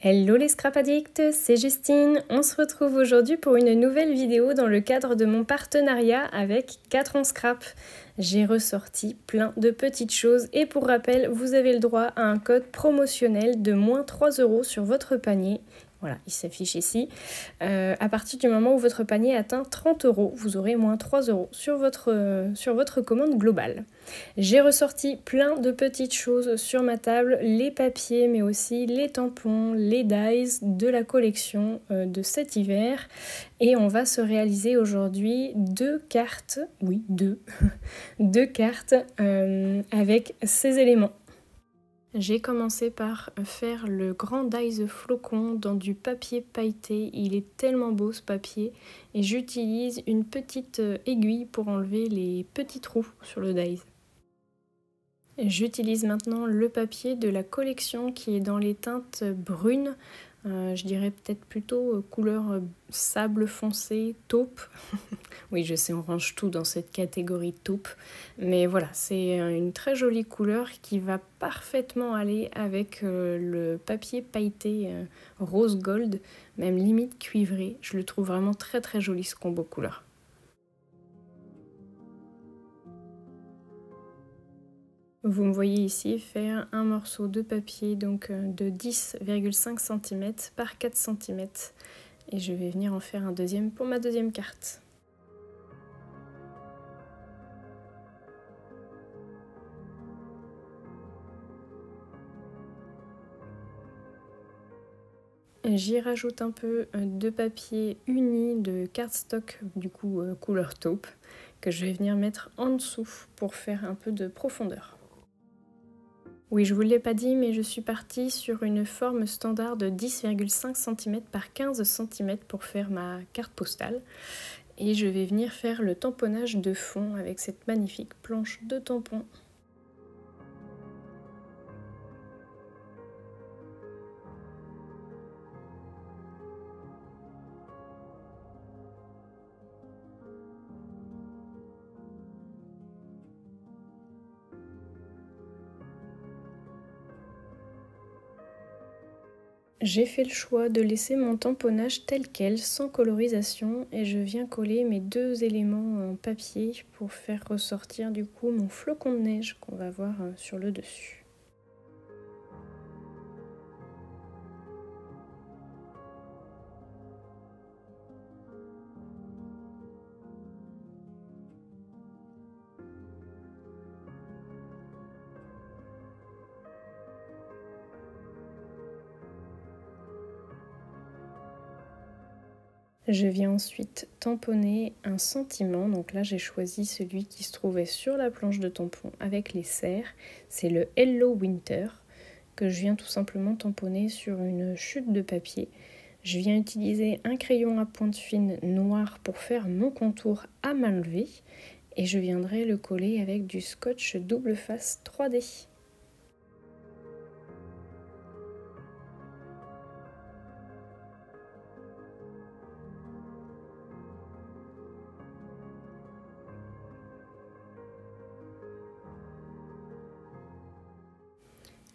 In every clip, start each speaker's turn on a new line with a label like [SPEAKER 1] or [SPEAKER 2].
[SPEAKER 1] Hello les scrap addicts, c'est Justine. On se retrouve aujourd'hui pour une nouvelle vidéo dans le cadre de mon partenariat avec 4 en scrap. J'ai ressorti plein de petites choses et pour rappel, vous avez le droit à un code promotionnel de moins 3 € sur votre panier. Voilà, il s'affiche ici. À partir du moment où votre panier atteint 30 €, vous aurez moins 3 € sur votre commande globale. J'ai ressorti plein de petites choses sur ma table, les papiers mais aussi les tampons, les dies de la collection de cet hiver. Et on va se réaliser aujourd'hui deux cartes, oui deux, deux cartes avec ces éléments. J'ai commencé par faire le grand dies flocon dans du papier pailleté. Il est tellement beau ce papier et j'utilise une petite aiguille pour enlever les petits trous sur le dies. J'utilise maintenant le papier de la collection qui est dans les teintes brunes, je dirais peut-être plutôt couleur sable foncé, taupe. Oui, je sais, on range tout dans cette catégorie taupe, mais voilà, c'est une très jolie couleur qui va parfaitement aller avec le papier pailleté rose gold, même limite cuivré. Je le trouve vraiment très très joli ce combo couleur. Vous me voyez ici faire un morceau de papier donc de 10,5 cm par 4 cm et je vais venir en faire un deuxième pour ma deuxième carte. J'y rajoute un peu de papier uni de cardstock du coup couleur taupe que je vais venir mettre en dessous pour faire un peu de profondeur. Oui, je ne vous l'ai pas dit, mais je suis partie sur une forme standard de 10,5 cm par 15 cm pour faire ma carte postale. Et je vais venir faire le tamponnage de fond avec cette magnifique planche de tampon. J'ai fait le choix de laisser mon tamponnage tel quel, sans colorisation, et je viens coller mes deux éléments en papier pour faire ressortir du coup mon flocon de neige qu'on va voir sur le dessus. Je viens ensuite tamponner un sentiment, donc là j'ai choisi celui qui se trouvait sur la planche de tampon avec les serres, c'est le Hello Winter que je viens tout simplement tamponner sur une chute de papier. Je viens utiliser un crayon à pointe fine noir pour faire mon contour à main levée et je viendrai le coller avec du scotch double face 3D.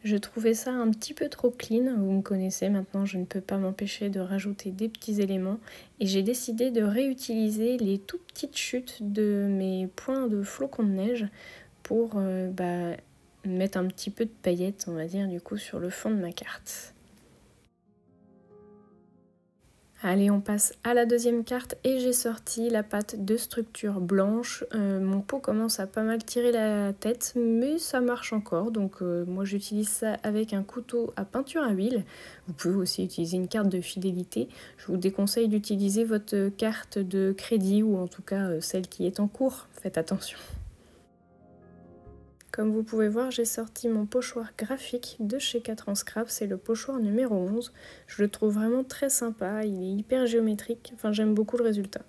[SPEAKER 1] Je trouvais ça un petit peu trop clean, vous me connaissez maintenant, je ne peux pas m'empêcher de rajouter des petits éléments et j'ai décidé de réutiliser les tout petites chutes de mes points de flocons de neige pour mettre un petit peu de paillettes, on va dire, du coup sur le fond de ma carte. Allez, on passe à la deuxième carte et j'ai sorti la pâte de structure blanche. Mon pot commence à pas mal tirer la tête, mais ça marche encore. Donc moi j'utilise ça avec un couteau à peinture à huile. Vous pouvez aussi utiliser une carte de fidélité. Je vous déconseille d'utiliser votre carte de crédit ou en tout cas celle qui est en cours. Faites attention. Comme vous pouvez voir, j'ai sorti mon pochoir graphique de chez 4 en scrap, c'est le pochoir numéro 11. Je le trouve vraiment très sympa, il est hyper géométrique, enfin j'aime beaucoup le résultat.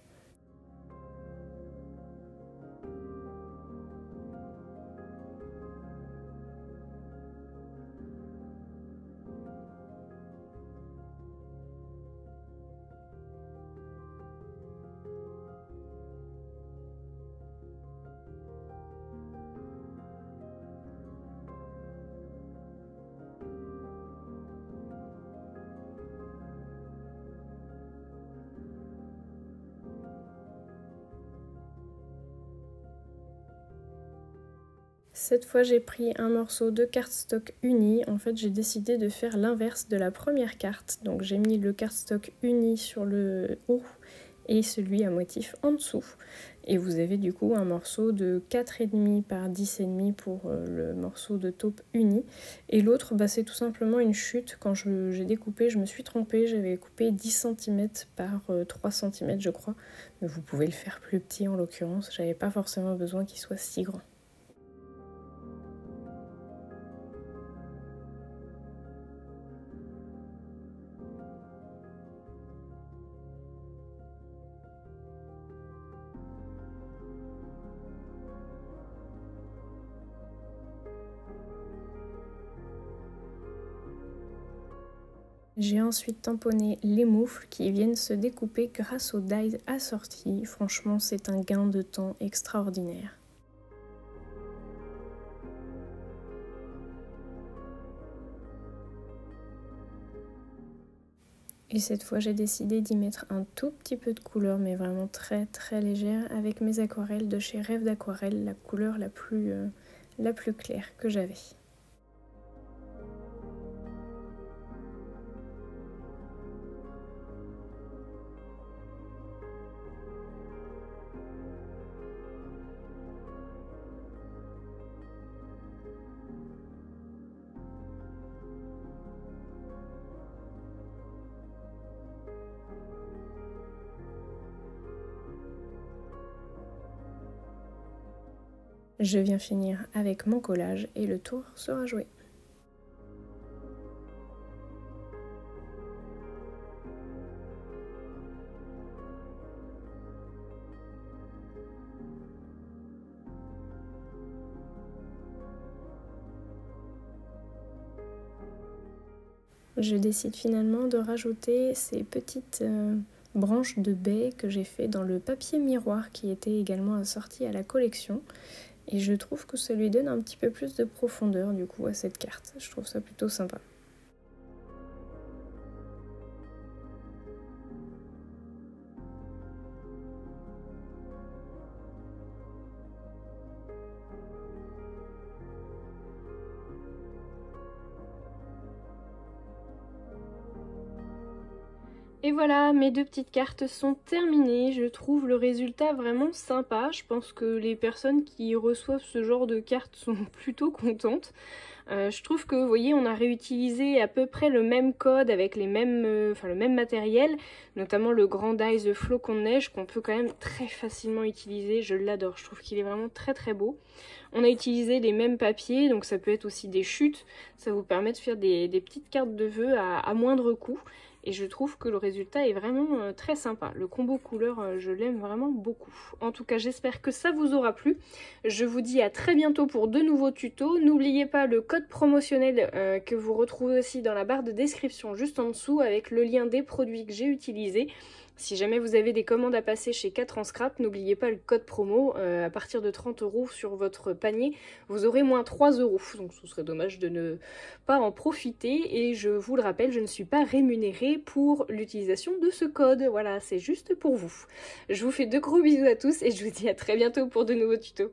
[SPEAKER 1] Cette fois j'ai pris un morceau de cardstock uni. En fait j'ai décidé de faire l'inverse de la première carte. Donc j'ai mis le cardstock uni sur le haut et celui à motif en dessous. Et vous avez du coup un morceau de 4,5 par 10,5 pour le morceau de taupe uni. Et l'autre, c'est tout simplement une chute. Quand j'ai découpé, je me suis trompée. J'avais coupé 10 cm par 3 cm je crois. Mais vous pouvez le faire plus petit en l'occurrence. J'avais pas forcément besoin qu'il soit si grand. J'ai ensuite tamponné les moufles qui viennent se découper grâce aux dies assortis. Franchement, c'est un gain de temps extraordinaire. Et cette fois, j'ai décidé d'y mettre un tout petit peu de couleur, mais vraiment très très légère, avec mes aquarelles de chez Rêve d'Aquarelle, la couleur la plus claire que j'avais. Je viens finir avec mon collage et le tour sera joué. Je décide finalement de rajouter ces petites branches de baies que j'ai fait dans le papier miroir qui était également assorti à la collection. Et je trouve que ça lui donne un petit peu plus de profondeur du coup à cette carte. Je trouve ça plutôt sympa. Et voilà, mes deux petites cartes sont terminées. Je trouve le résultat vraiment sympa. Je pense que les personnes qui reçoivent ce genre de cartes sont plutôt contentes. Je trouve que, vous voyez, on a réutilisé à peu près le même code avec le même matériel, notamment le Grand Dies Flocon de Neige qu'on peut quand même très facilement utiliser. Je l'adore, je trouve qu'il est vraiment très très beau. On a utilisé les mêmes papiers, donc ça peut être aussi des chutes. Ça vous permet de faire des petites cartes de vœux à moindre coût. Et je trouve que le résultat est vraiment très sympa. Le combo couleur, je l'aime vraiment beaucoup. En tout cas, j'espère que ça vous aura plu. Je vous dis à très bientôt pour de nouveaux tutos. N'oubliez pas le code promotionnel que vous retrouvez aussi dans la barre de description juste en dessous avec le lien des produits que j'ai utilisés. Si jamais vous avez des commandes à passer chez 4 en scrap, n'oubliez pas le code promo. À partir de 30 € sur votre panier, vous aurez moins 3 €. Donc ce serait dommage de ne pas en profiter. Et je vous le rappelle, je ne suis pas rémunérée pour l'utilisation de ce code. Voilà, c'est juste pour vous. Je vous fais de gros bisous à tous et je vous dis à très bientôt pour de nouveaux tutos.